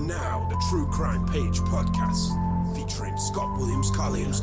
And now, the True Crime Page podcast, featuring Scott Williams Collins.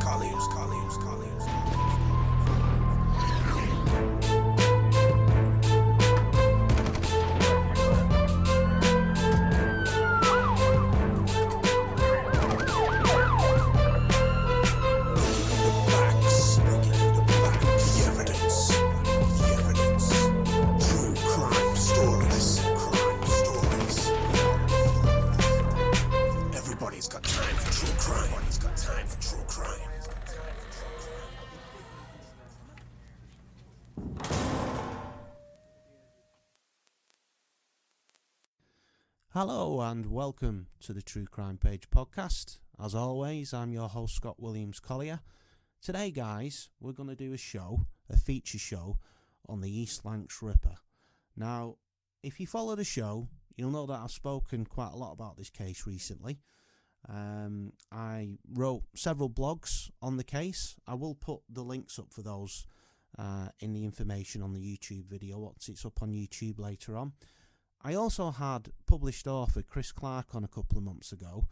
Hello and welcome to the True Crime Page podcast. As always, I'm your host Scott Williams Collier. Today, guys, we're going to do a feature show on the East Lancs Ripper. Now, if you follow the show, you'll know that I've spoken quite a lot about this case recently. I wrote several blogs on the case. I will put the links up for those in the information on the YouTube video once it's up on YouTube later on. I also had published author Chris Clark on a couple of months ago,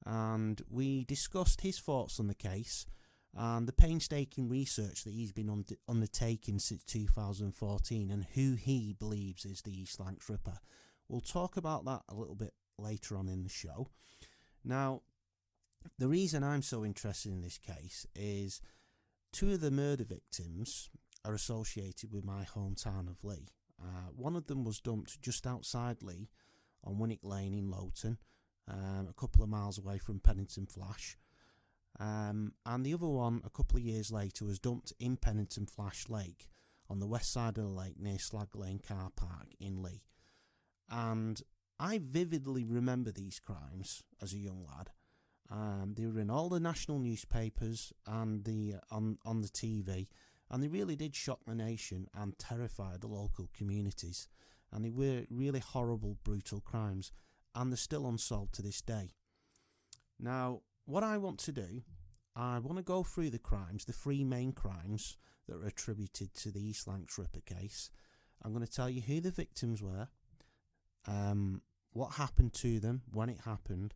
and we discussed his thoughts on the case and the painstaking research that he's been undertaking since 2014 and who he believes is the East Lancs Ripper. We'll talk about that a little bit later on in the show. Now, the reason I'm so interested in this case is two of the murder victims are associated with my hometown of Leigh. One of them was dumped just outside Leigh on Winnick Lane in Lowton, a couple of miles away from Pennington Flash. And the other one, a couple of years later, was dumped in Pennington Flash Lake on the west side of the lake near Slag Lane Car Park in Leigh. And I vividly remember these crimes as a young lad. They were in all the national newspapers and on the TV. And they really did shock the nation and terrify the local communities. And they were really horrible, brutal crimes. And they're still unsolved to this day. Now, what I want to do, I want to go through the crimes, the three main crimes that are attributed to the East Lancs Ripper case. I'm going to tell you who the victims were, what happened to them, when it happened.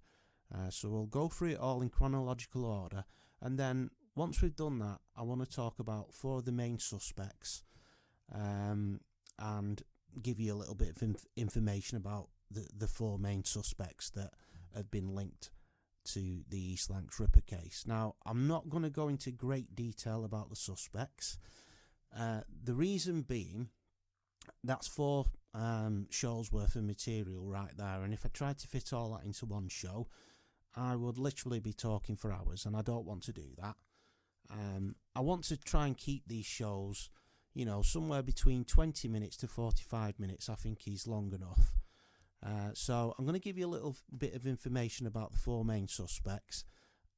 So we'll go through it all in chronological order. And then once we've done that, I want to talk about four of the main suspects and give you a little bit of information about the four main suspects that have been linked to the East Lancs Ripper case. Now, I'm not going to go into great detail about the suspects. The reason being, that's four shows worth of material right there, and if I tried to fit all that into one show, I would literally be talking for hours, and I don't want to do that. I want to try and keep these shows, somewhere between 20 minutes to 45 minutes, I think is long enough. So I'm going to give you a little bit of information about the four main suspects.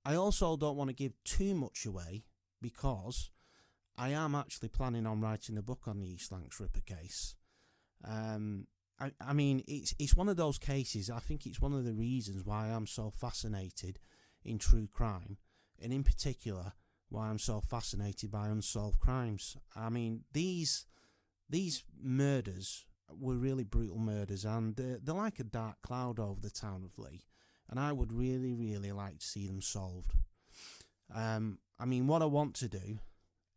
I also don't want to give too much away because I am actually planning on writing a book on the East Lancs Ripper case. I mean, it's one of those cases, I think it's one of the reasons why I'm so fascinated in true crime, and in particular why I'm so fascinated by unsolved crimes. I mean, these murders were really brutal murders, and they're like a dark cloud over the town of Leigh, and I would really, really like to see them solved. I mean, what I want to do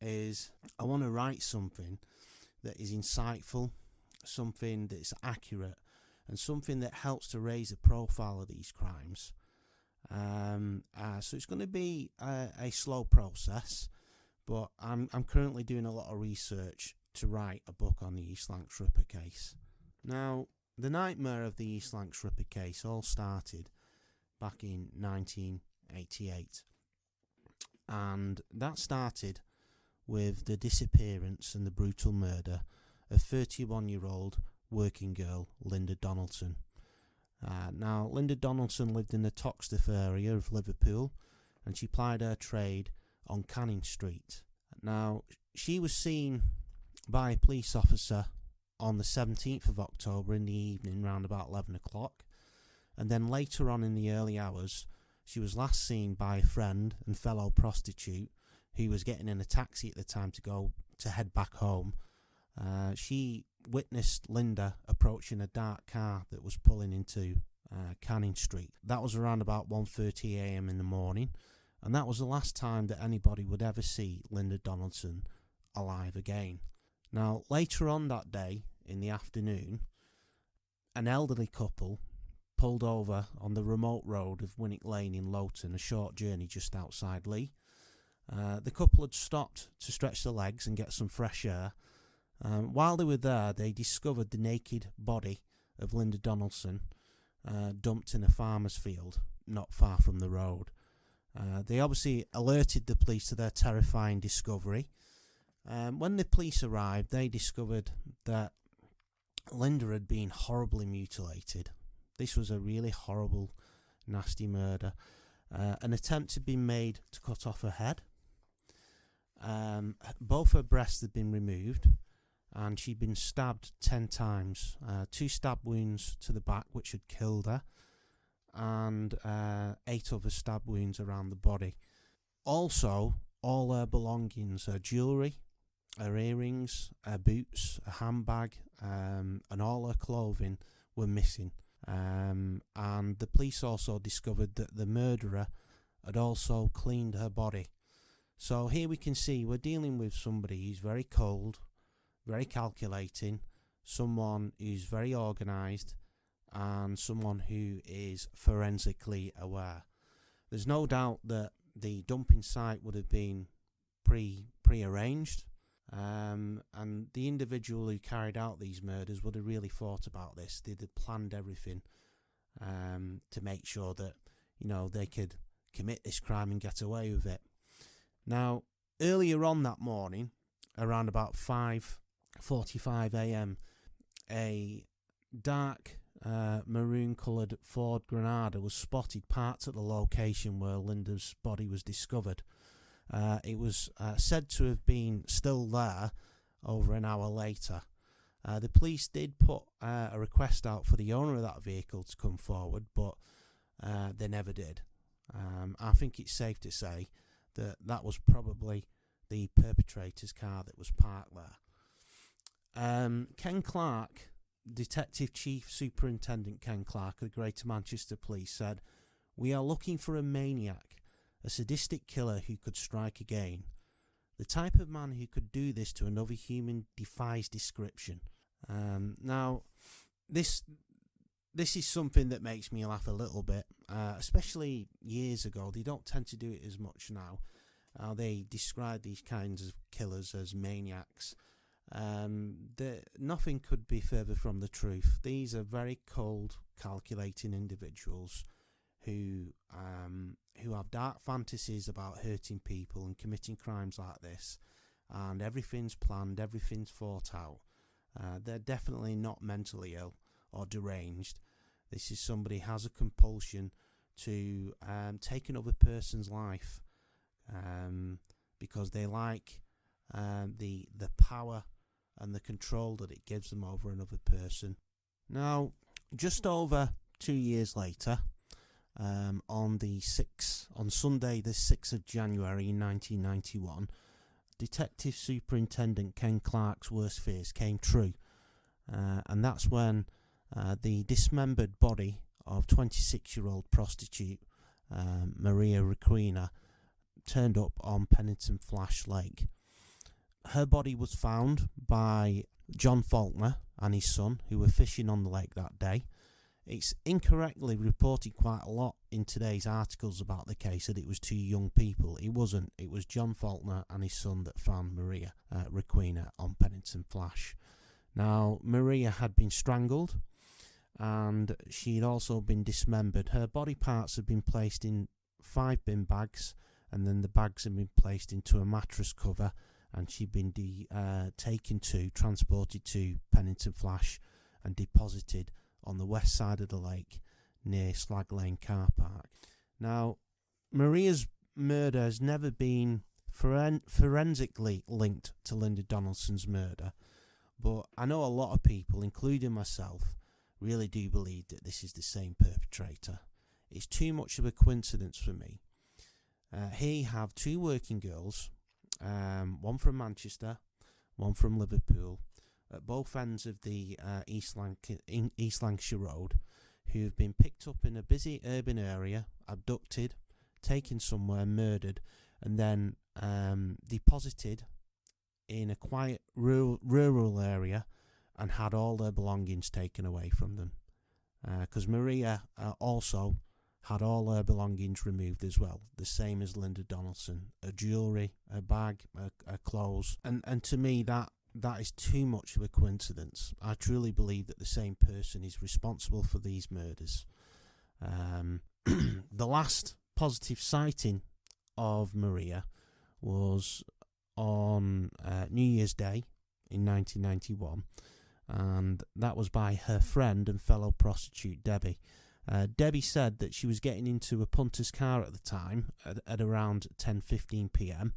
is I want to write something that is insightful, something that's accurate, and something that helps to raise the profile of these crimes. So it's going to be a slow process, but I'm currently doing a lot of research to write a book on the East Lancs Ripper case. Now, the nightmare of the East Lancs Ripper case all started back in 1988, and that started with the disappearance and the brutal murder of 31-year-old working girl Linda Donaldson. Now, Linda Donaldson lived in the Toxteth area of Liverpool, and she plied her trade on Canning Street. Now, she was seen by a police officer on the 17th of October in the evening, round about 11 o'clock, and then later on in the early hours, she was last seen by a friend and fellow prostitute who was getting in a taxi at the time to head back home. She witnessed Linda approaching a dark car that was pulling into Canning Street. That was around about 1:30 a.m. in the morning, and that was the last time that anybody would ever see Linda Donaldson alive again. Now, later on that day, in the afternoon, an elderly couple pulled over on the remote road of Winnick Lane in Loughton, a short journey just outside Leigh. The couple had stopped to stretch their legs and get some fresh air. While they were there, they discovered the naked body of Linda Donaldson dumped in a farmer's field not far from the road. They obviously alerted the police to their terrifying discovery. When the police arrived, they discovered that Linda had been horribly mutilated. This was a really horrible, nasty murder. An attempt had been made to cut off her head. Both her breasts had been removed, and she'd been stabbed 10 times. 2 stab wounds to the back, which had killed her, and 8 other stab wounds around the body. Also, all her belongings, her jewellery, her earrings, her boots, her handbag, and all her clothing were missing. And the police also discovered that the murderer had also cleaned her body. So here we can see we're dealing with somebody who's very cold, very calculating, someone who's very organised, and someone who is forensically aware. There's no doubt that the dumping site would have been pre-arranged, and the individual who carried out these murders would have really thought about this. They'd have planned everything to make sure that, you know, they could commit this crime and get away with it. Now, earlier on that morning, around about 5:45 a.m, a dark maroon coloured Ford Granada was spotted parked at the location where Linda's body was discovered. It was said to have been still there over an hour later. The police did put a request out for the owner of that vehicle to come forward, but they never did. I think it's safe to say that that was probably the perpetrator's car that was parked there. Ken Clark, Detective Chief Superintendent Ken Clark of the Greater Manchester Police, said, "We are looking for a maniac, a sadistic killer who could strike again. The type of man who could do this to another human defies description." Now, this is something that makes me laugh a little bit, especially years ago. They don't tend to do it as much now. They describe these kinds of killers as maniacs. Nothing could be further from the truth. These are very cold, calculating individuals who have dark fantasies about hurting people and committing crimes like this, and everything's planned, everything's thought out. They're definitely not mentally ill or deranged. This is somebody who has a compulsion to take another person's life because they like the power and the control that it gives them over another person. Now, just over 2 years later, on Sunday the 6th of January in 1991, Detective Superintendent Ken Clark's worst fears came true, and that's when the dismembered body of 26-year-old prostitute Maria Requena turned up on Pennington Flash Lake. Her body was found by John Faulkner and his son, who were fishing on the lake that day. It's incorrectly reported quite a lot in today's articles about the case that it was 2 young people. It wasn't. It was John Faulkner and his son that found Maria Requena on Pennington Flash. Now, Maria had been strangled, and she had also been dismembered. Her body parts had been placed in 5 bin bags, and then the bags had been placed into a mattress cover, and she'd been transported to Pennington Flash and deposited on the west side of the lake near Slag Lane car park. Now, Maria's murder has never been forensically linked to Linda Donaldson's murder, but I know a lot of people, including myself, really do believe that this is the same perpetrator. It's too much of a coincidence for me. Here you have 2 working girls, one from Manchester, one from Liverpool, at both ends of the East Lancashire Road, who have been picked up in a busy urban area, abducted, taken somewhere, murdered, and then deposited in a quiet rural area and had all their belongings taken away from them. Because Maria also had all her belongings removed as well, the same as Linda Donaldson. Her jewellery, her bag, her clothes. And to me, that is too much of a coincidence. I truly believe that the same person is responsible for these murders. The last positive sighting of Maria was on New Year's Day in 1991, and that was by her friend and fellow prostitute Debbie. Debbie said that she was getting into a punter's car at the time at around 10:15 p.m,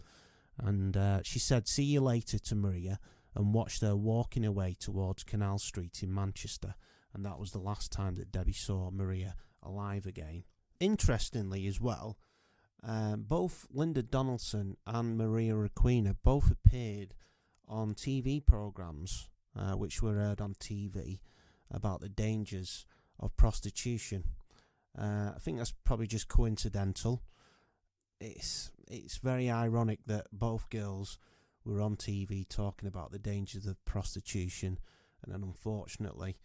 and she said "see you later" to Maria and watched her walking away towards Canal Street in Manchester, and that was the last time that Debbie saw Maria alive again. Interestingly as well, both Linda Donaldson and Maria Requena both appeared on TV programmes which were aired on TV about the dangers of prostitution. I think that's probably just coincidental. It's very ironic that both girls were on TV talking about the dangers of prostitution, and then unfortunately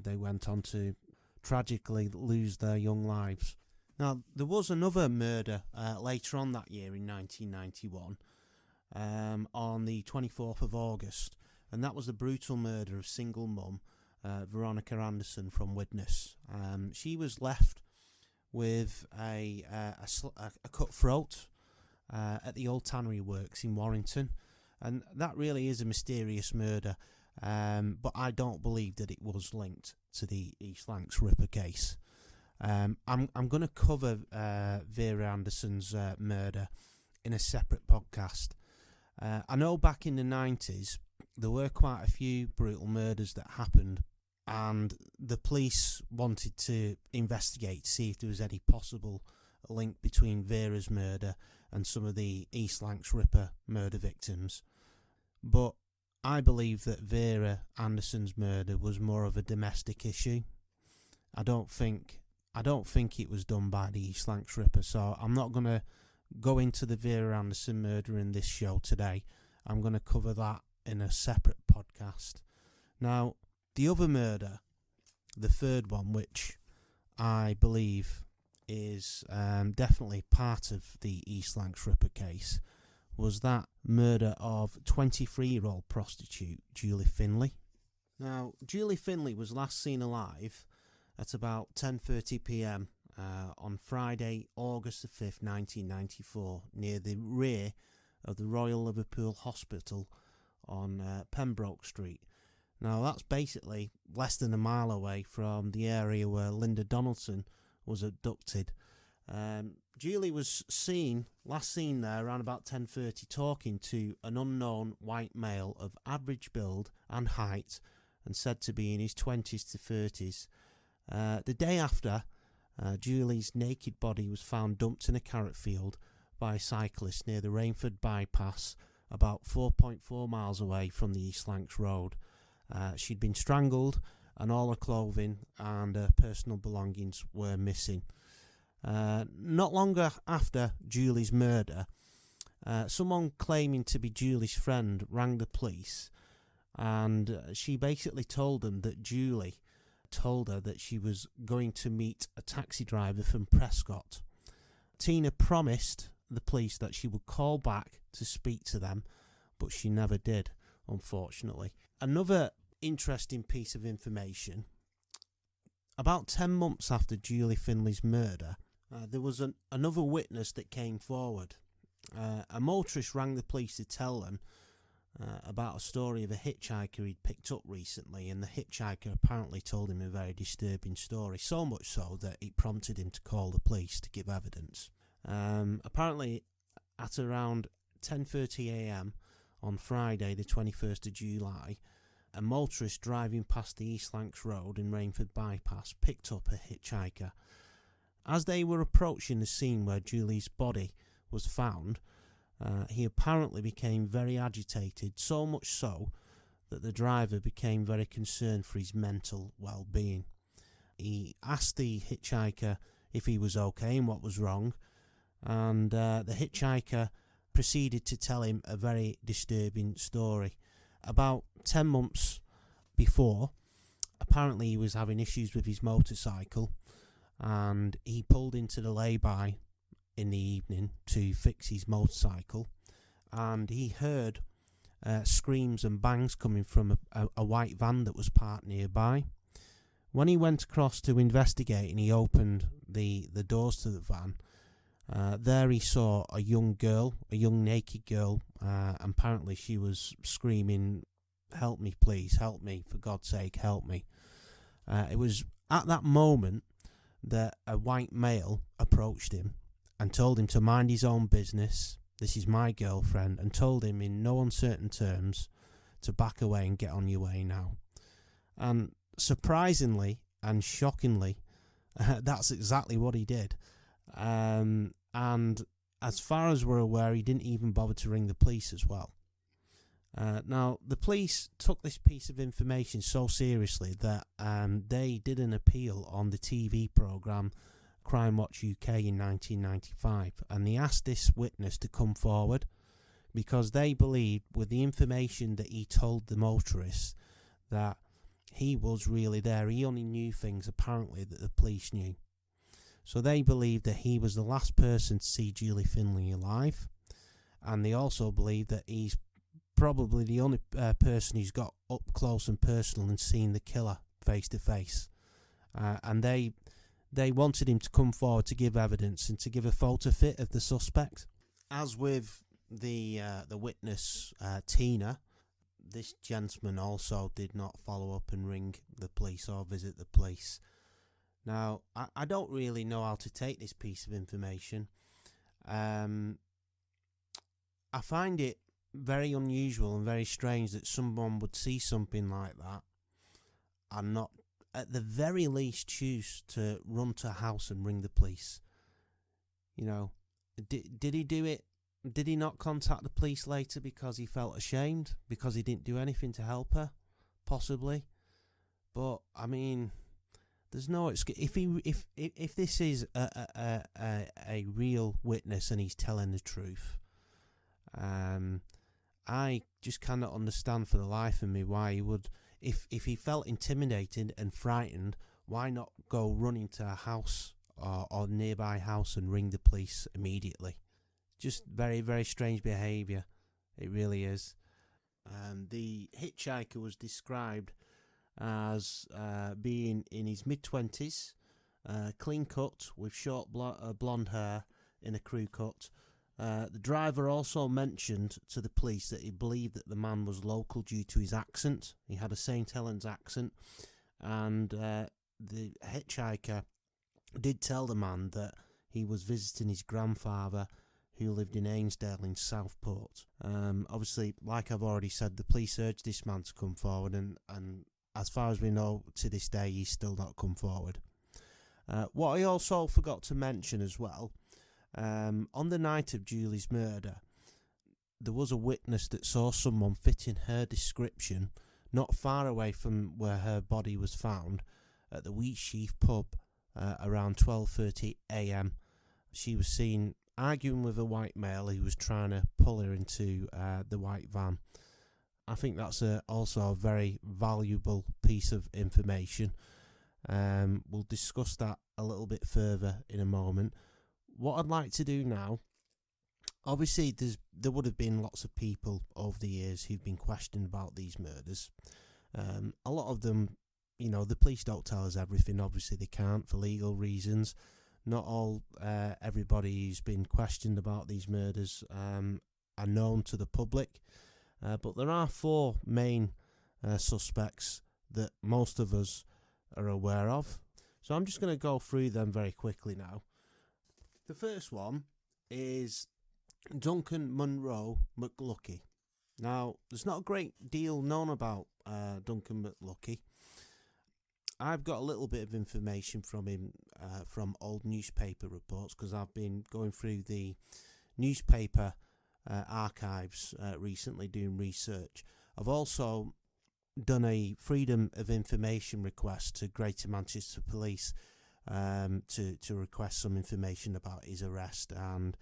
they went on to tragically lose their young lives. Now, there was another murder later on that year in 1991, on the 24th of August, and that was the brutal murder of single mum Veronica Anderson from Widnes. She was left with a cut throat at the old tannery works in Warrington, and that really is a mysterious murder, but I don't believe that it was linked to the East Lancs Ripper case. I'm going to cover Vera Anderson's murder in a separate podcast. I know back in the 90s there were quite a few brutal murders that happened, and the police wanted to investigate to see if there was any possible link between Vera's murder and some of the East Lancs Ripper murder victims. But I believe that Vera Anderson's murder was more of a domestic issue. I don't think it was done by the East Lancs Ripper, so I'm not going to go into the Vera Anderson murder in this show today. I'm going to cover that in a separate podcast. Now, the other murder, the third one, which I believe is definitely part of the East Lancs Ripper case, was that murder of 23-year-old prostitute Julie Finlay. Now, Julie Finlay was last seen alive at about 10:30 p.m. On Friday, August the 5th, 1994, near the rear of the Royal Liverpool Hospital on Pembroke Street. Now, that's basically less than a mile away from the area where Linda Donaldson was abducted. Julie was last seen there around about 10:30, talking to an unknown white male of average build and height, and said to be in his 20s to 30s. The day after, Julie's naked body was found dumped in a carrot field by a cyclist near the Rainford bypass, about 4.4 miles away from the East Lancs Road. She'd been strangled, and all her clothing and her personal belongings were missing. Not long after Julie's murder, someone claiming to be Julie's friend rang the police, and she basically told them that Julie told her that she was going to meet a taxi driver from Prescott. Tina promised the police that she would call back to speak to them, but she never did, unfortunately. Another interesting piece of information: about 10 months after Julie Finlay's murder, there was another witness that came forward. A motorist rang the police to tell them about a story of a hitchhiker he'd picked up recently, and the hitchhiker apparently told him a very disturbing story, so much so that it prompted him to call the police to give evidence. Apparently, at around 10:30 a.m. on Friday the 21st of July, a motorist driving past the East Lancs Road in Rainford bypass picked up a hitchhiker. As they were approaching the scene where Julie's body was found, he apparently became very agitated, so much so that the driver became very concerned for his mental well-being. he asked the hitchhiker if he was okay and what was wrong, and the hitchhiker proceeded to tell him a very disturbing story. About 10 months before, apparently he was having issues with his motorcycle, and he pulled into the lay-by in the evening to fix his motorcycle, and he heard screams and bangs coming from a white van that was parked nearby. When he went across to investigate and he opened the doors to the van, there he saw a young naked girl, and apparently she was screaming, "Help me, please, help me, for God's sake, help me." It was at that moment that a white male approached him and told him to mind his own business. "This is my girlfriend," and told him in no uncertain terms to back away and get on your way now. And surprisingly and shockingly, that's exactly what he did. And as far as we're aware, he didn't even bother to ring the police as well. Now, the police took this piece of information so seriously that they did an appeal on the TV programme Crime Watch UK in 1995, and they asked this witness to come forward because they believed, with the information that he told the motorists, that he was really there. He only knew things apparently that the police knew. So they believed that he was the last person to see Julie Finlay alive, and they also believed that he's probably the only person who's got up close and personal and seen the killer face to face. And they wanted him to come forward to give evidence and to give a photo fit of the suspect. As with the witness, Tina, this gentleman also did not follow up and ring the police or visit the police. Now, I don't really know how to take this piece of information. I find it very unusual and very strange that someone would see something like that and not, at the very least, choose to run to a house and ring the police. You know, did he do it? Did he not contact the police later because he felt ashamed? Because he didn't do anything to help her? Possibly. But, I mean, there's no excuse. If this is a real witness and he's telling the truth, I just cannot understand for the life of me why he would, if he felt intimidated and frightened, why not go running to a house or nearby house and ring the police immediately? Just very, very strange behaviour. It really is. The hitchhiker was described as being in his mid-20s, clean cut with short blonde hair in a crew cut. The driver also mentioned to the police that he believed that the man was local due to his accent. He had a St. Helens accent, and the hitchhiker did tell the man that he was visiting his grandfather, who lived in Ainsdale in Southport. Obviously, like I've already said, the police urged this man to come forward, and as far as we know, to this day, he's still not come forward. What I also forgot to mention as well, on the night of Julie's murder, there was a witness that saw someone fitting her description not far away from where her body was found at the Wheatsheaf pub around 12:30 a.m. She was seen arguing with a white male who was trying to pull her into the white van. I think that's also a very valuable piece of information. We'll discuss that a little bit further in a moment. What I'd like to do now, obviously there would have been lots of people over the years who've been questioned about these murders. A lot of them, you know, the police don't tell us everything. Obviously they can't for legal reasons. Not all everybody who's been questioned about these murders are known to the public, but there are 4 main suspects that most of us are aware of. So I'm just going to go through them very quickly now. The first one is Duncan Munro McLucky. Now, there's not a great deal known about Duncan McLucky. I've got a little bit of information from him from old newspaper reports, because I've been going through the newspaper archives recently doing research. I've also done a Freedom of Information request to Greater Manchester Police to request some information about his arrest and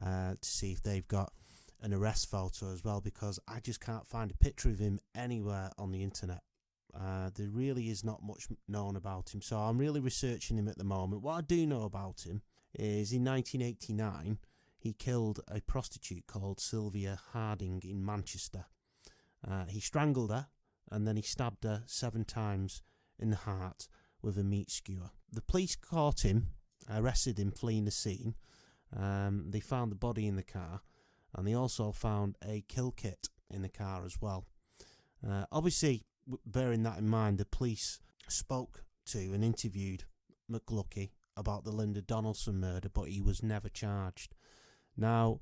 to see if they've got an arrest photo as well, because I just can't find a picture of him anywhere on the internet. There really is not much known about him, so I'm really researching him at the moment. What I do know about him is in 1989 he killed a prostitute called Sylvia Harding in Manchester. He strangled her and then he stabbed her 7 times in the heart with a meat skewer. The police caught him, arrested him fleeing the scene. They found the body in the car, and they also found a kill kit in the car as well. Obviously, bearing that in mind, the police spoke to and interviewed McLuckie about the Linda Donaldson murder, but he was never charged. Now,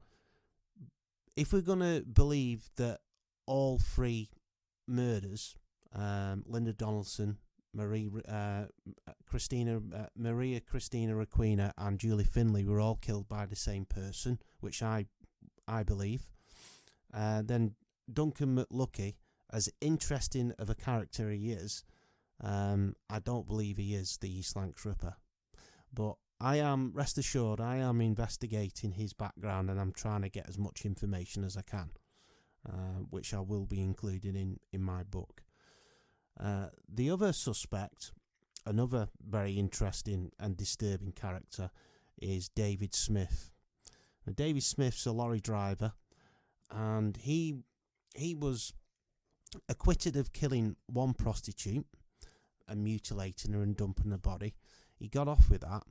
if we're going to believe that all 3 murders, Linda Donaldson, Maria Christina Requena and Julie Finlay, were all killed by the same person, which I believe, then Duncan McLuckie, as interesting of a character he is, I don't believe he is the East Lancs Ripper. But rest assured, I am investigating his background and I'm trying to get as much information as I can, which I will be including in my book. The other suspect, another very interesting and disturbing character, is David Smith. Now, David Smith's a lorry driver, and he was acquitted of killing 1 prostitute and mutilating her and dumping her body. He got off with that,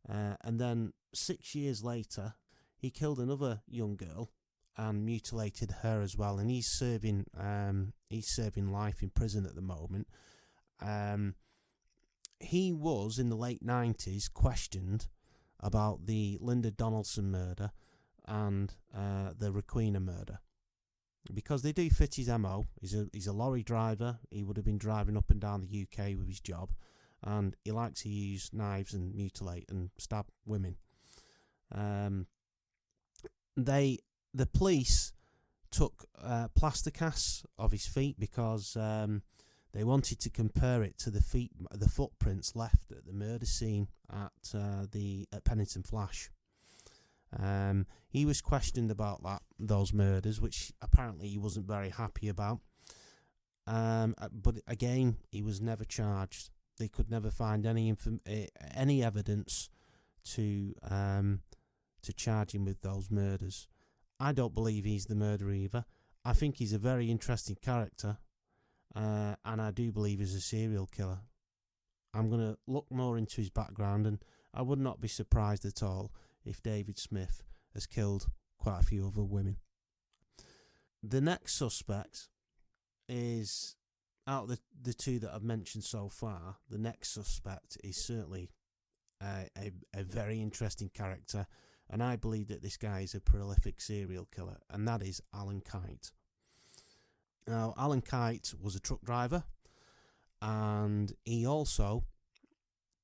and then 6 years later he killed another young girl and mutilated her as well, and he's serving life in prison at the moment. He was in the late 90s questioned about the Linda Donaldson murder and the Requena murder, because they do fit his MO. He's a lorry driver. He would have been driving up and down the UK with his job, and he likes to use knives and mutilate and stab women. The police took plaster casts of his feet because they wanted to compare it to the footprints left at the murder scene at Pennington Flash. He was questioned about those murders, which apparently he wasn't very happy about. But again, he was never charged. They could never find any evidence to charge him with those murders. I don't believe he's the murderer either. I think he's a very interesting character, and I do believe he's a serial killer. I'm going to look more into his background, and I would not be surprised at all if David Smith has killed quite a few other women. The next suspect is, out of the 2 that I've mentioned so far, the next suspect is certainly a very interesting character, and I believe that this guy is a prolific serial killer, and that is Alan Kite. Now, Alan Kite was a truck driver, and he also,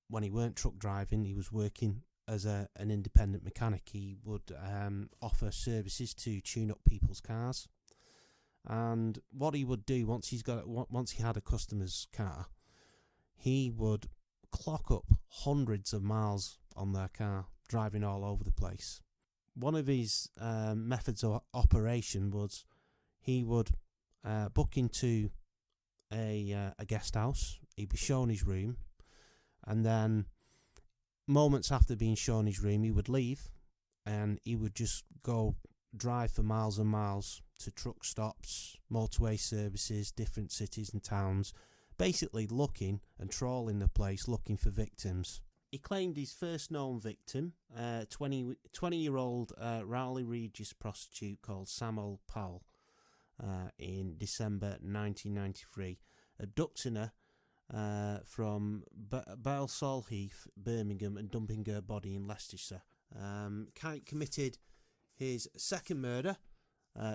when he weren't truck driving, he was working as an independent mechanic. He would offer services to tune up people's cars, and what he would do once he had a customer's car, he would clock up hundreds of miles on their car, driving all over the place. One of his methods of operation was he would book into a guest house. He'd be shown his room, and then moments after being shown his room, he would leave, and he would just go drive for miles and miles to truck stops, motorway services, different cities and towns, basically looking and trawling the place, looking for victims. He claimed his first known victim, 20-year-old Rowley Regis prostitute called Samuel Powell, in December 1993, abducting her from Balsall Heath, Birmingham, and dumping her body in Leicestershire. Kite committed his second murder,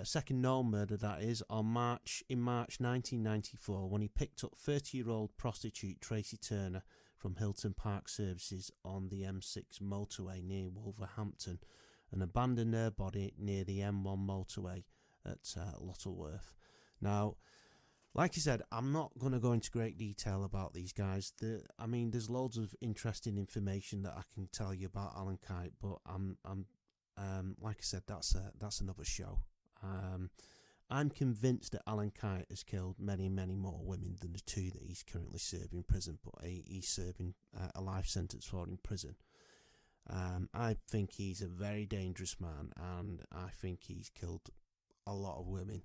second known murder that is, in March 1994, when he picked up 30-year-old prostitute Tracy Turner from Hilton Park Services on the M6 motorway near Wolverhampton and abandoned her body near the M1 motorway at Lutterworth. Now, Like I said, I'm not going to go into great detail about these guys. There's loads of interesting information that I can tell you about Alan Kite, but like I said, that's another show. I'm convinced that Alan Kite has killed many, many more women than the 2 that he's currently serving in prison, but he's serving a life sentence for in prison. I think he's a very dangerous man, and I think he's killed a lot of women,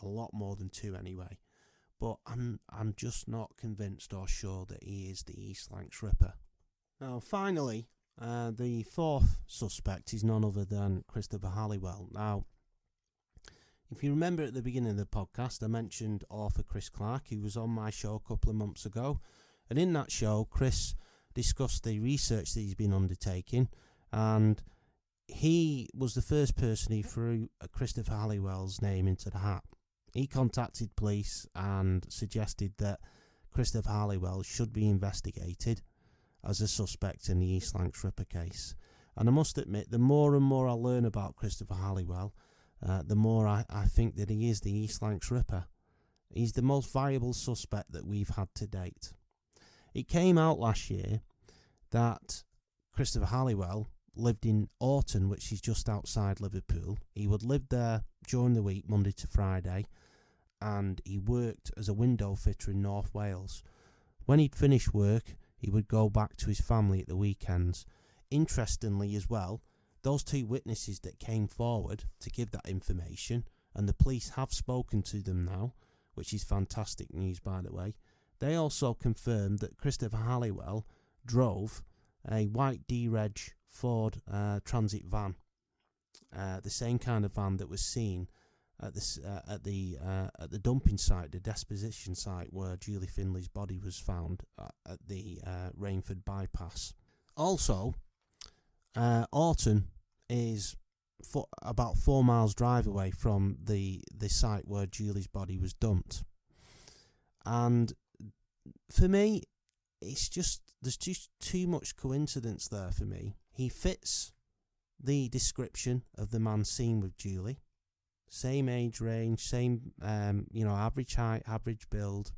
a lot more than 2 anyway. But I'm just not convinced or sure that he is the East Lancs Ripper. Now, finally, the 4th suspect is none other than Christopher Halliwell. Now, if you remember at the beginning of the podcast, I mentioned author Chris Clark, who was on my show a couple of months ago. And in that show, Chris discussed the research that he's been undertaking. And he was the first person who threw Christopher Halliwell's name into the hat. He contacted police and suggested that Christopher Halliwell should be investigated as a suspect in the East Lancs Ripper case. And I must admit, the more and more I learn about Christopher Halliwell, the more I think that he is the East Lancs Ripper. He's the most viable suspect that we've had to date. It came out last year that Christopher Halliwell lived in Orton, which is just outside Liverpool. He would live there during the week, Monday to Friday, and he worked as a window fitter in North Wales. When he'd finished work, he would go back to his family at the weekends. Interestingly as well, those 2 witnesses that came forward to give that information, and the police have spoken to them now, which is fantastic news, by the way, they also confirmed that Christopher Halliwell drove a white D-Reg Ford Transit van, the same kind of van that was seen at the dumping site, the deposition site where Julie Finlay's body was found at the Rainford bypass. Also, Orton is about 4 miles drive away from the site where Julie's body was dumped. And for me, there's just too much coincidence there for me. He fits the description of the man seen with Julie. Same age range, same average height, average build,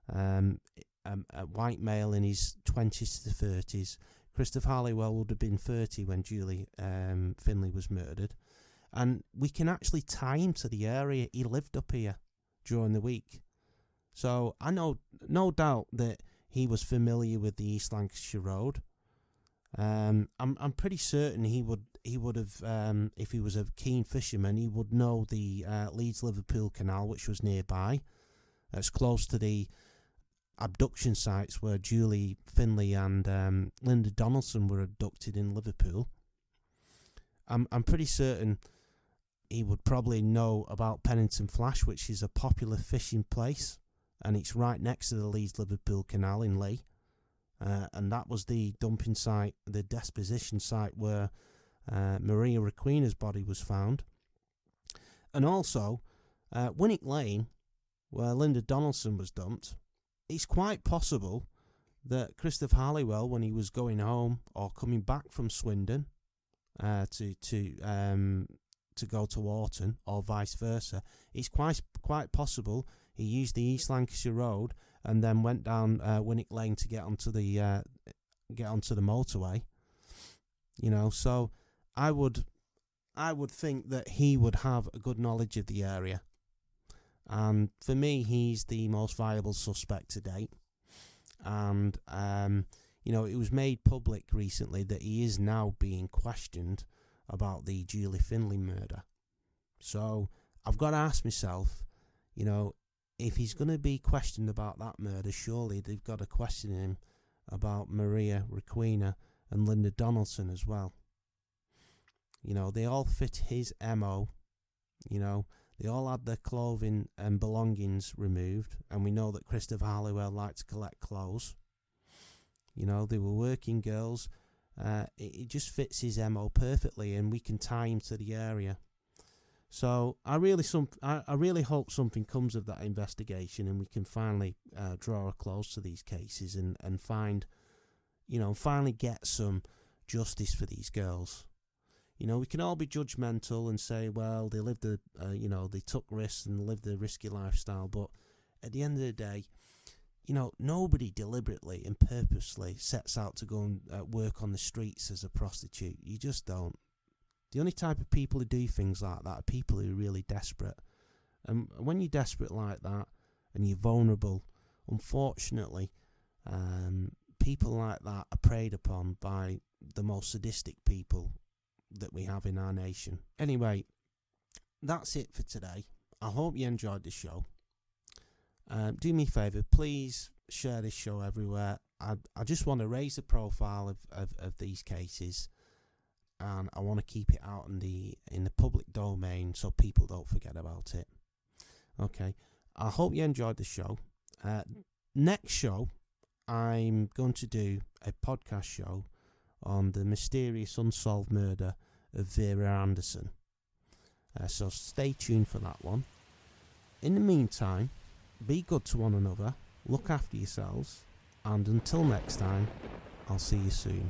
a white male in his 20s to 30s. Christopher Halliwell would have been 30 when Julie Finlay was murdered. And we can actually tie him to the area. He lived up here during the week. So I know, no doubt that he was familiar with the East Lancashire Road. I'm pretty certain he would have, if he was a keen fisherman, he would know the Leeds-Liverpool Canal, which was nearby. It's close to the abduction sites where Julie Finlay and Linda Donaldson were abducted in Liverpool. I'm pretty certain he would probably know about Pennington Flash, which is a popular fishing place, and it's right next to the Leeds-Liverpool Canal in Leigh. And that was the dumping site, the deposition site where Maria Requena's body was found. And also, Winnick Lane, where Linda Donaldson was dumped, it's quite possible that Christopher Halliwell, when he was going home or coming back from Swindon to go to Orton or vice versa, it's quite possible he used the East Lancashire Road and then went down Winnick Lane to get onto the motorway. So I would think that he would have a good knowledge of the area. And for me, he's the most viable suspect to date. And, it was made public recently that he is now being questioned about the Julie Finlay murder. So I've got to ask myself, if he's going to be questioned about that murder, surely they've got to question him about Maria Requena and Linda Donaldson as well. They all fit his MO. They all had their clothing and belongings removed, and we know that Christopher Halliwell liked to collect clothes. They were working girls. It just fits his MO perfectly, and we can tie him to the area. So I really hope something comes of that investigation, and we can finally draw a close to these cases and find, finally get some justice for these girls. We can all be judgmental and say, well, they lived they took risks and lived a risky lifestyle. But at the end of the day, nobody deliberately and purposely sets out to go and work on the streets as a prostitute. You just don't. The only type of people who do things like that are people who are really desperate. And when you're desperate like that and you're vulnerable, unfortunately, people like that are preyed upon by the most sadistic people that we have in our nation. Anyway, that's it for today. I hope you enjoyed the show. Do me a favour, please share this show everywhere. I just want to raise the profile of these cases, and I want to keep it out in the public domain so people don't forget about it. Okay, I hope you enjoyed the show. Next show, I'm going to do a podcast show on the mysterious unsolved murder of Vera Anderson. So stay tuned for that one. In the meantime, be good to one another, look after yourselves, and until next time, I'll see you soon.